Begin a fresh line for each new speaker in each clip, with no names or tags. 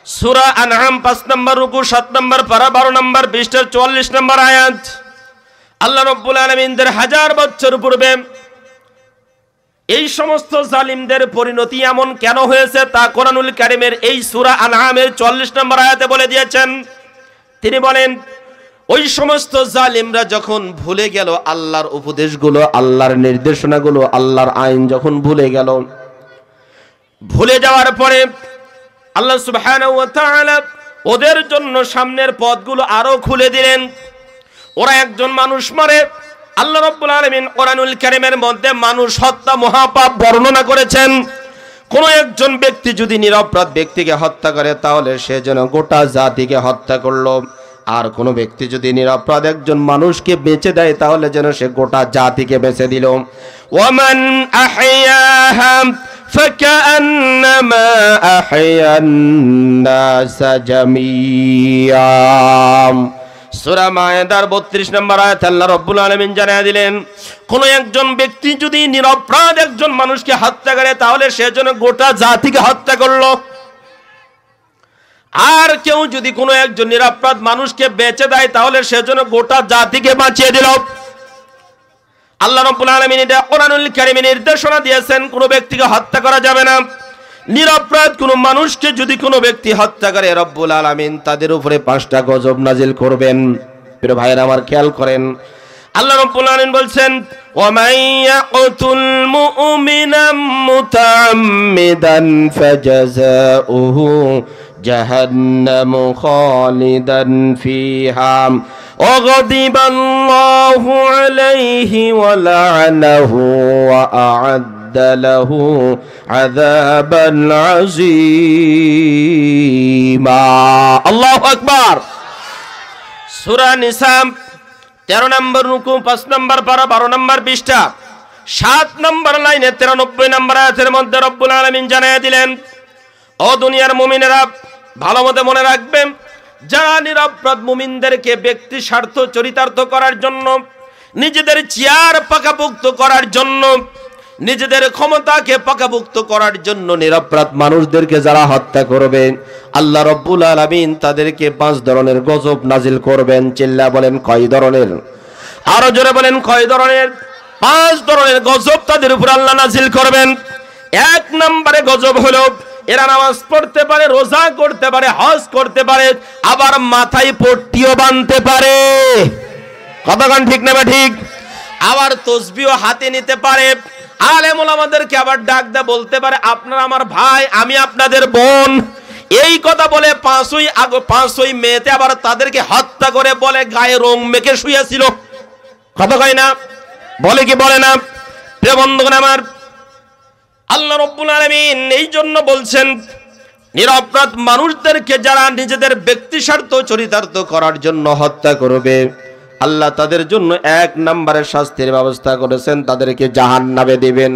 সূরা আনআম 5 নম্বর রুকু 7 নম্বর পারা 12 নম্বর পৃষ্ঠার 44 নম্বর আয়াত। আল্লাহ রাব্বুল আলামিনদের হাজার বছর পূর্বে এই সমস্ত জালিমদের পরিণতি এমন কেন হয়েছে তা কোরআনুল কারীমের এই সূরা আনআমের 44 নম্বর আয়াতে বলে দিয়েছেন। তিনি বলেন, ওই সমস্ত জালিমরা যখন ভুলে গেল আল্লাহর উপদেশগুলো, আল্লাহর নির্দেশনাগুলো, আল্লাহর আইন যখন ভুলে গেল, ভুলে যাওয়ার পরে আল্লাহ সুবহানাহু ওয়া তাআলা ওদের জন্য সামনের পথগুলো আরো খুলে দিলেন। ওরা একজন মানুষ মারে, আল্লাহ রাব্বুল আলামিন কোরআনুল কারীমের মধ্যে মানুষ হত্যা মহাপাপ বর্ণনা করেছেন। কোন একজন ব্যক্তি যদি নিরপরাধ ব্যক্তিকে হত্যা করে তাহলে সে যেন গোটা জাতিকে হত্যা করলো, আর কোন ব্যক্তি যদি নিরপরাধ একজন মানুষকে বেঁচে দেয় তাহলে যেন সে গোটা জাতিকে বেঁচে দিল। ওয়ামান আহইয়াহা ফাকান্নামা আহইয়ান নাস জামিআ। সূরা মায়েদার 32 নম্বর আয়াতে আল্লাহ রাব্বুল আলামিন জানিয়ে দিলেন, কোন একজন ব্যক্তি যদি নিরপরাধ একজন মানুষকে হত্যা করে তাহলে সে যেন গোটা জাতিকে হত্যা করলো, আর কেউ যদি কোনো একজন নিরপরাধ মানুষকে বেঁচে দেয় তাহলে সে যেন গোটা জাতিকে বাঁচিয়ে দিল। আল্লাহ রাব্বুল আলামিন এটা কোরআনুল কারীমে নির্দেশনা দিয়েছেন, কোনো ব্যক্তিকে হত্যা করা যাবে না। নিরপরাধ কোনো মানুষকে যদি কোনো ব্যক্তি হত্যা করে রব্বুল আলামিন তাদের উপরে 5টা গজব নাজিল করবেন। প্রিয় ভাইরা আমার খেয়াল করেন, আল্লাহ রাব্বুল আলামিন বলছেন, ওয়ামান ইয়াকতুল মুমিনাম মুতাআম্মিদান ফাজাযাউহু জাহান্নামু খালিদান ফিহা ওয়া গাদিবাল্লাহু আলাইহি ওয়া লা'নাহু ওয়া আ'আদ্দা লাহু আযাবান আযীমা। আল্লাহু আকবার। সূরা নিসা 13 নম্বর রুকু 5 নম্বর পারা 12 নম্বর পৃষ্ঠা 7 নম্বর লাইনে 93 নম্বর আয়াতের মধ্যে রব্বুল আলামিন জানিয়ে দিলেন, ও দুনিয়ার মুমিনেরা ভালোমতো মনে রাখবেন, যারা নিরপরাধ মুমিনদেরকে ব্যক্তি স্বার্থ চরিতার্থ করার জন্য, নিজেদের চেয়ার পাকাপোক্ত করার জন্য, নিজেদের ক্ষমতাকে পাকাপোক্ত করার জন্য নিরপরাধ মানুষদেরকে যারা হত্যা করবে, আল্লাহ রাব্বুল আলামিন তাদেরকে 5 ধরনের গজব নাজিল করবেন। চিল্লা বলেন কয় ধরনের? আরো জোরে বলেন কয় ধরনের? 5 ধরনের গজব তাদের উপর আল্লাহ নাজিল করবেন। 1 নম্বরে গজব হলো এরা নামাজ পড়তে পারে, রোজা করতে পারে, হজ করতে পারে, আবার মাথায় পট্টিও বাঁধতে পারে। কতক্ষণ ঠিক না ঠিক? আবার তাসবিহও হাতে নিতে পারে। আলেম ওলামাদেরকে আবার ডাক দা বলতে পারে, আপনারা আমার ভাই, আমি আপনাদের বোন। এই কথা বলে 5ই মেতে আবার তাদেরকে হত্যা করে বলে গায়ে রং মেখে শুয়েছিল। কথা কয় না? বলে কি বলে না? প্রিয় বন্ধুগণ আমার, আল্লাহ রাব্বুল আলামিন এই জন্য বলছেন, নিরপরাধ মানুষদেরকে যারা নিজেদের ব্যক্তি স্বার্থ চরিতার্থ করার জন্য হত্যা করবে, আল্লাহ তাদের জন্য 1 নম্বরের শাস্তির ব্যবস্থা করেছেন, তাদেরকে জাহান্নামে দিবেন।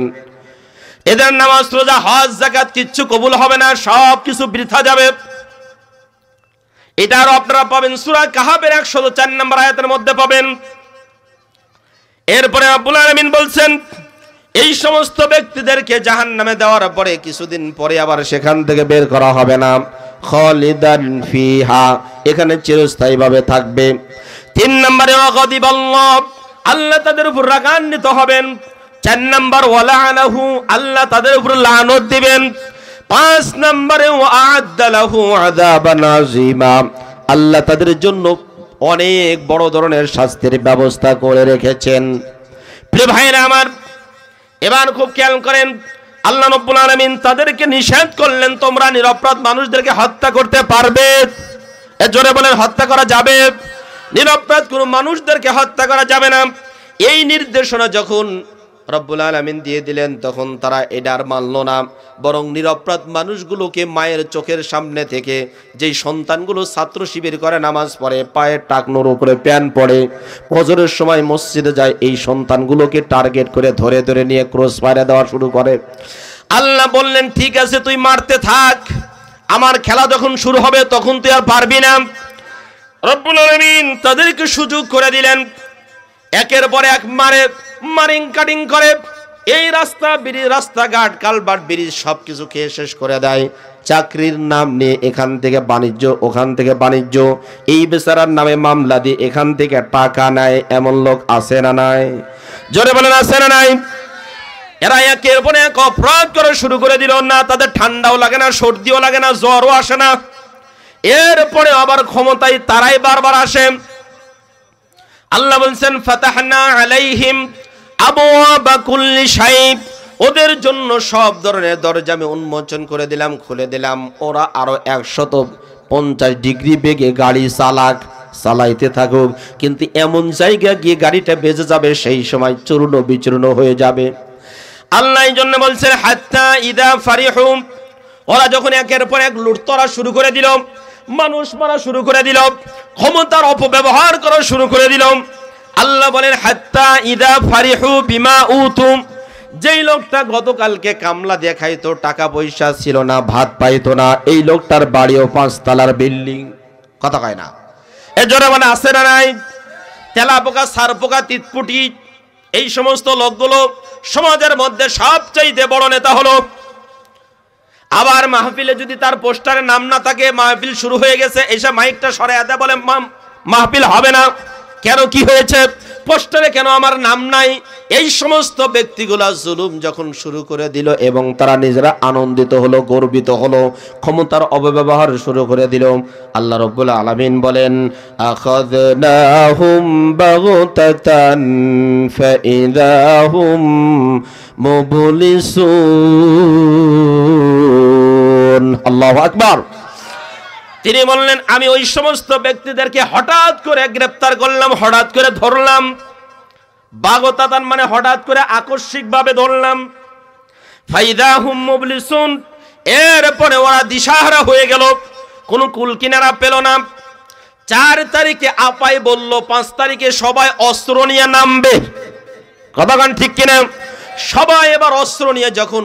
এদের নামাজ রোজা হজ যাকাত কিচ্ছু কবুল হবে না, সব কিছু বৃথা যাবে। এটা আর আপনারা পাবেন সূরা কাহাফের 104 নম্বর আয়াতের মধ্যে পাবেন। এরপরে রাব্বুল আলামিন বলছেন, এই সমস্ত ব্যক্তিদেরকে জাহান্নামে দেওয়ার পরে কিছুদিন পরে আবার সেখান থেকে বের করা হবে না, খালিদান ফিহা, এখানে চিরস্থায়ীভাবে থাকবে। 3 নম্বরে ওয়াগাদিবাল্লাহ, আল্লাহ তাদের উপর রাগান্বিত হবেন। 4 নম্বর ওয়ালানাহু, আল্লাহ তাদের উপর লানত দিবেন। 5 নম্বরে ওয়াআদ্দা লাহু আযাবান আযীমা, আল্লাহ তাদের জন্য অনেক বড় ধরনের শাস্তির ব্যবস্থা করে রেখেছেন। প্রিয় ভাইরা আমার, এবার খুব খেয়াল করেন, আল্লাহ রাব্বুল আলামিন তাদেরকে নিষেধ করলেন, তোমরা নিরপরাধ মানুষদেরকে হত্যা করতে পারবে। এ জোরে বলেন, হত্যা করা যাবে। নিরপরাধ কোনো মানুষদেরকে হত্যা করা যাবে না। এই নির্দেশনা যখন রব্বুল আলামিন দিয়ে দিলেন তখন তারা এটা আর মানল না, বরং নিরপরাধ মানুষগুলোকে মায়ের চোখের সামনে থেকে, যেই সন্তানগুলো ছাত্র শিবির করে, নামাজ পড়ে, পায়ের টাকনোর উপরে প্যান্ট পড়ে, ফজরের সময় মসজিদে যায়, এই সন্তানগুলোকে টার্গেট করে ধরে ধরে নিয়ে ক্রস ফায়ারে দেওয়া শুরু করে। আল্লাহ বললেন, ঠিক আছে তুই মারতে থাক, আমার খেলা যখন শুরু হবে তখন তুই আর পারবি না। রব্বুল আলামিন তাদেরকে সুযোগ করে দিলেন, একের পর এক মারিং কাটিং করে এই রাস্তাঘাট কালভার্ট ব্রিজ সবকিছু খেয়ে শেষ করে দেয়। চাকরির নাম নিয়ে এখান থেকে বাণিজ্য, ওখান থেকে বাণিজ্য, এই বেচারার নামে মামলা দিয়ে এখান থেকে টাকা নেয়, এমন লোক আছে না নাই? জোরে বলেন আছে না নাই? এরা একের পর এক অপরাধ করে শুরু করে দিল, না তাদের ঠান্ডাও লাগে না, সর্দিও লাগে না, জ্বরও আসে না, এরপরে আবার ক্ষমতায় তারাই বারবার আসে। আল্লাহ বলছেন ফাতাহনা আলাইহিম আবওয়াবা কুল্লি শাই, ওদের জন্য সব ধরনের দরজা আমি উন্মোচন করে দিলাম, খুলে দিলাম। ওরা আরো 150 ডিগ্রি বেগে গাড়ি চালাইতে থাকুক, কিন্তু এমন জায়গা গিয়ে গাড়িটা বেজে যাবে, সেই সময় চূর্ণ বিচূর্ণ হয়ে যাবে। আল্লাহ এই জন্য বলছেন হাত্তা ইদা ফারিহু, ওরা যখন একের পর এক লুটতরা শুরু করে দিল, মানুষ মারা শুরু করে দিল, ক্ষমতার অপব্যবহার করা শুরু করে দিল, আল্লাহ বলেন হাত্তা ইদা ফারিহু বিমা উতুম, যেই লোকটা গতকালকে কামলা দেখাইতো, টাকা পয়সা ছিল না, ভাত পাইতো না, এই লোকটার বাড়িও 5 তলার বিল্ডিং। কথা কয় না? এর জন্য মানে আছে না নাই? তেলা পোকা, সার পোকা, তিতপুটি, এই সমস্ত লোকগুলো সমাজের মধ্যে সবচাইতে বড় নেতা হলো। আবার মাহফিলে যদি তার পোস্টারে নাম না থাকে, মাহফিল শুরু হয়ে গেছে, এসে মাইকটা সরাইয়া দেয়, বলে মাহফিল হবে না। কেন, কি হয়েছে? পোস্টারে কেন আমার নাম নাই? এই সমস্ত ব্যক্তিগুলা জুলুম যখন শুরু করে দিল এবং তারা নিজেরা আনন্দিত হলো, গর্বিত হলো, ক্ষমতার অপব্যবহার শুরু করে দিল, আল্লাহ রাব্বুল আলামিন বলেন আখাযনাহুম বাগতাতান ফাইদাহুম মুবলিসুন। আল্লাহু আকবার। তিনি বললেন আমি ওই সমস্ত ব্যক্তিদেরকে হঠাৎ করে গ্রেফতার করলাম, হঠাৎ করে ধরলাম। বাগতাতান মানে হঠাৎ করে আকস্মিকভাবে ধরলাম। ফাইদাহুম মুবলিসুন, এরপরে ওরা দিশাহারা হয়ে গেল, কোনো কুল কিনারা পেল না। 4 তারিখে আপাই বলল 5 তারিখে সবাই অস্ত্র নিয়ে নামবে। কথা কান ঠিক কিনা? সবাই এবার অস্ত্র নিয়ে যখন